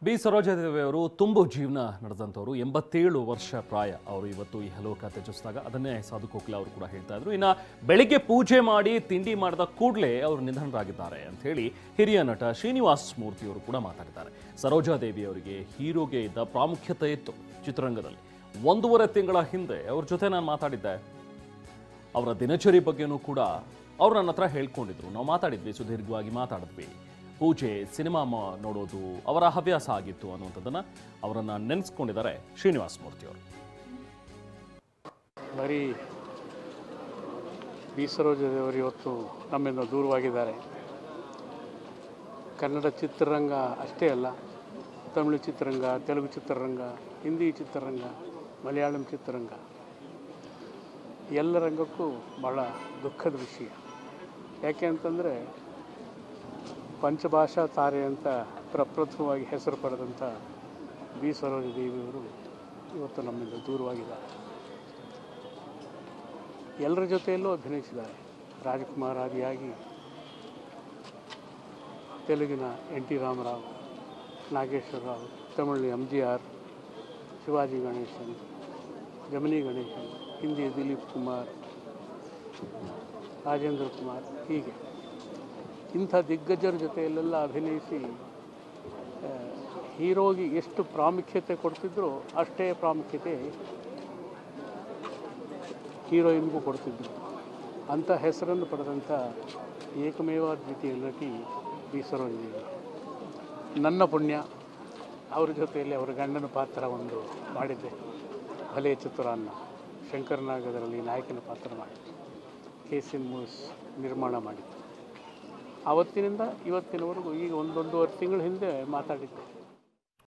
B Sarojadevi ಅವರು ತುಂಬು ಜೀವನ ನಡೆದಂಥವ್ರು. 87 ವರ್ಷ ಪ್ರಾಯ ಅವರು ಇವತ್ತು ಈ ಹಲೋಕ ತ್ಯಜಿಸಿದಾಗ ಅದನ್ನೇ ಸಾಧು ಕೋಕಿಲ ಅವರು ಕೂಡ ಹೇಳ್ತಾ ಇದ್ರು. ಇನ್ನು ಬೆಳಿಗ್ಗೆ ಪೂಜೆ ಮಾಡಿ ತಿಂಡಿ ಮಾಡಿದ ಕೂಡಲೇ ಅವರು ನಿಧನರಾಗಿದ್ದಾರೆ ಅಂತ ಹೇಳಿ ಹಿರಿಯ ನಟ ಶ್ರೀನಿವಾಸ್ ಮೂರ್ತಿ ಅವರು ಕೂಡ ಮಾತಾಡಿದ್ದಾರೆ. ಸರೋಜಾದೇವಿ ಅವರಿಗೆ ಹೀರೋಗೆ ಇದ್ದ ಪ್ರಾಮುಖ್ಯತೆ ಇತ್ತು ಚಿತ್ರರಂಗದಲ್ಲಿ. 1.5 ತಿಂಗಳ ಹಿಂದೆ ಅವ್ರ ಜೊತೆ ನಾನು ಮಾತಾಡಿದ್ದೆ. ಅವರ ದಿನಚರಿ ಬಗ್ಗೆನೂ ಕೂಡ ಅವರು ನನ್ನ ಹತ್ರ ಹೇಳ್ಕೊಂಡಿದ್ರು. ನಾವು ಮಾತಾಡಿದ್ವಿ, ಸುದೀರ್ಘವಾಗಿ ಮಾತಾಡಿದ್ವಿ. ಪೂಜೆ, ಸಿನಿಮಾ ನೋಡೋದು ಅವರ ಹವ್ಯಾಸ ಆಗಿತ್ತು ಅನ್ನುವಂಥದ್ದನ್ನು ಅವರನ್ನು ನೆನೆಸ್ಕೊಂಡಿದ್ದಾರೆ ಶ್ರೀನಿವಾಸ್ ಮೂರ್ತಿ ಅವರು. ಬರೀ ಬಿ ಸರೋಜಾದೇವರು ಇವತ್ತು ನಮ್ಮಿಂದ ದೂರವಾಗಿದ್ದಾರೆ. ಕನ್ನಡ ಚಿತ್ರರಂಗ ಅಷ್ಟೇ ಅಲ್ಲ, ತಮಿಳು ಚಿತ್ರರಂಗ, ತೆಲುಗು ಚಿತ್ರರಂಗ, ಹಿಂದಿ ಚಿತ್ರರಂಗ, ಮಲಯಾಳಂ ಚಿತ್ರರಂಗ ಎಲ್ಲ ರಂಗಕ್ಕೂ ಭಾಳ ದುಃಖದ ವಿಷಯ. ಯಾಕೆ ಅಂತಂದರೆ ಪಂಚಭಾಷಾ ತಾರೆ ಅಂತ ಪ್ರಪ್ರಥಮವಾಗಿ ಹೆಸರು ಪಡೆದಂಥ ಬಿ ಸರೋಜಾದೇವಿಯವರು ಇವತ್ತು ನಮ್ಮಿಂದ ದೂರವಾಗಿದ್ದಾರೆ. ಎಲ್ಲರ ಜೊತೆಯಲ್ಲೂ ಅಭಿನಯಿಸಿದ್ದಾರೆ. ರಾಜ್ಕುಮಾರ್ ಆದಿಯಾಗಿ ತೆಲುಗಿನ ಎನ್ ಟಿ ರಾಮರಾವ್, ನಾಗೇಶ್ವರ ರಾವ್, ತಮಿಳಿನ MGR, ಶಿವಾಜಿ ಗಣೇಶನ್, ಜಮಿನಿ ಗಣೇಶನ್, ಹಿಂದಿ ದಿಲೀಪ್ ಕುಮಾರ್, ರಾಜೇಂದ್ರ ಕುಮಾರ್, ಹೀಗೆ ಇಂಥ ದಿಗ್ಗಜರ ಜೊತೆಯಲ್ಲೆಲ್ಲ ಅಭಿನಯಿಸಿ ಹೀರೋಗೆ ಎಷ್ಟು ಪ್ರಾಮುಖ್ಯತೆ ಕೊಡ್ತಿದ್ರು ಅಷ್ಟೇ ಪ್ರಾಮುಖ್ಯತೆ ಹೀರೋಯಿನ್ಗೂ ಕೊಡ್ತಿದ್ರು. ಅಂಥ ಹೆಸರನ್ನು ಪಡೆದಂಥ ಏಕಮೇವ ದ್ವಿತೀಯ ನಟಿ ಬಿ ಸರೋಜಾದೇವಿ. ನನ್ನ ಪುಣ್ಯ ಅವ್ರ ಜೊತೆಯಲ್ಲಿ ಅವರ ಗಂಡನ ಪಾತ್ರ ಒಂದು ಮಾಡಿದ್ದೆ. ಭಲೆ ಚಿತ್ರಾನ್ನ ಶಂಕರನಾಗದರಲ್ಲಿ ನಾಯಕನ ಪಾತ್ರ ಮಾಡಿದ್ದೆ. KC ಮೂವೀಸ್ ನಿರ್ಮಾಣ ಮಾಡಿದ್ದೆ. ಆವತ್ತಿನಿಂದ ಇವತ್ತಿನವರೆಗೂ ಈಗ 1.5 ತಿಂಗಳ ಹಿಂದೆ ಮಾತಾಡಿದ್ದೆ.